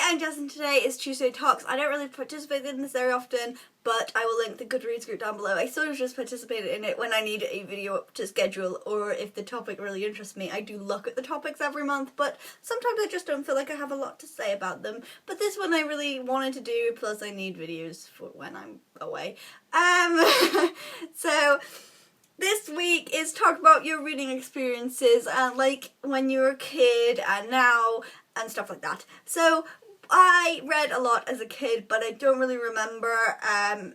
Hi, I'm Jess and today is Tuesday Talks. I don't really participate in this very often, but I will link the Goodreads group down below. I sort of just participated in it when I need a video up to schedule, or if the topic really interests me. I do look at the topics every month, but sometimes I just don't feel like I have a lot to say about them. But this one I really wanted to do, plus I need videos for when I'm away. So this week is talk about your reading experiences, like when you were a kid and now, and stuff like that. So I read a lot as a kid, but I don't really remember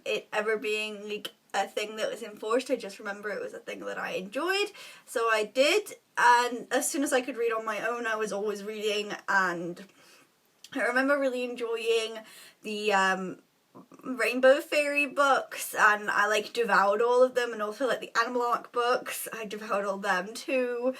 it ever being like a thing that was enforced. I just remember it was a thing that I enjoyed, so I did, and as soon as I could read on my own, I was always reading. And I remember really enjoying the Rainbow Fairy books, and I like devoured all of them, and also like the Animal Arc books, I devoured all them too.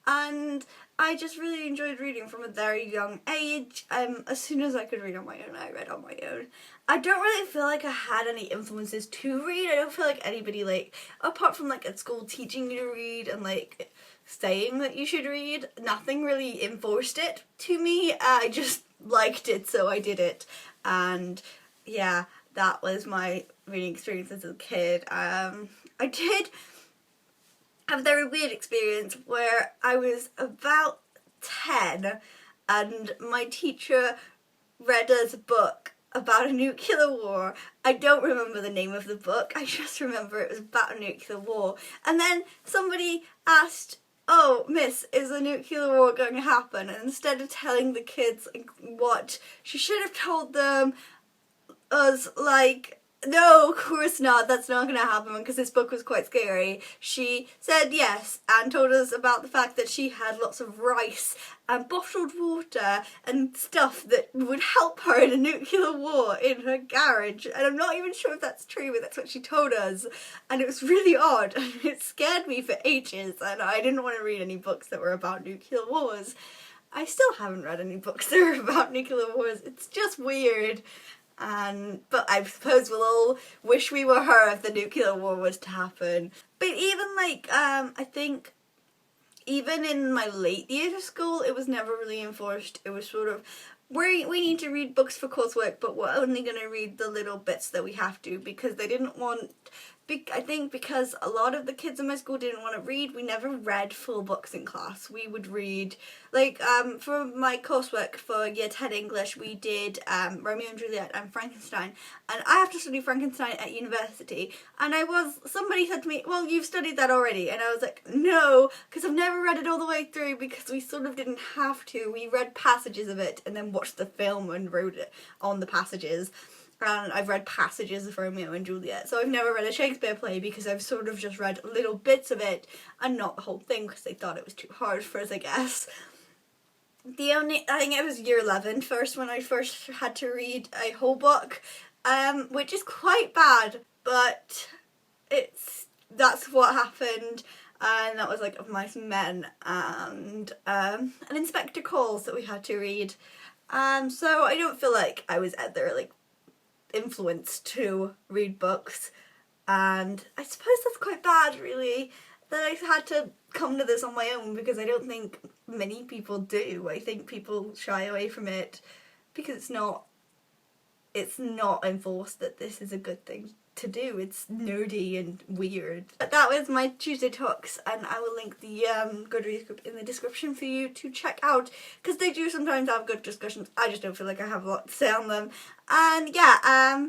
And I just really enjoyed reading from a very young age. As soon as I could read on my own, I read on my own. I don't really feel like I had any influences to read. I don't feel like anybody, like, apart from like at school teaching you to read and like saying that you should read, nothing really enforced it to me. I just liked it, so I did it. And yeah, that was my reading experience as a kid. I did have a very weird experience where I was about 10 and my teacher read us a book about a nuclear war. I don't remember the name of the book, I just remember it was about a nuclear war. And then somebody asked, "Oh, miss, is a nuclear war going to happen?" And instead of telling the kids what, she should have told us, like, "No, of course not, that's not going to happen," because this book was quite scary. She said yes and told us about the fact that she had lots of rice and bottled water and stuff that would help her in a nuclear war in her garage. And I'm not even sure if that's true, but that's what she told us. And it was really odd, and it scared me for ages, and I didn't want to read any books that were about nuclear wars. I still haven't read any books that are about nuclear wars. It's just weird. But I suppose we'll all wish we were her if the nuclear war was to happen. But even like, I think even in my late years of school, it was never really enforced. It was sort of, we need to read books for coursework, but we're only going to read the little bits that we have to, because they didn't want, I think because a lot of the kids in my school didn't want to read, we never read full books in class. We would read, like, for my coursework for Year 10 English, we did Romeo and Juliet and Frankenstein, and I have to study Frankenstein at university, and somebody said to me, "Well, you've studied that already," and I was like, "No, because I've never read it all the way through, because we sort of didn't have to. We read passages of it and then watched the film and wrote it on the passages." And I've read passages of Romeo and Juliet, so I've never read a Shakespeare play, because I've sort of just read little bits of it and not the whole thing, because they thought it was too hard for us, I guess. I think it was year 11 first when I first had to read a whole book, which is quite bad, but that's what happened. And that was like Of Mice and Men and an Inspector Calls that we had to read. So I don't feel like I was out there like influenced to read books, and I suppose that's quite bad, really, that I had to come to this on my own, because I don't think many people do. I think people shy away from it because it's not enforced that this is a good thing to do. It's nerdy and weird. But that was my Tuesday Talks, and I will link the Goodreads group in the description for you to check out, because they do sometimes have good discussions. I just don't feel like I have a lot to say on them. And yeah,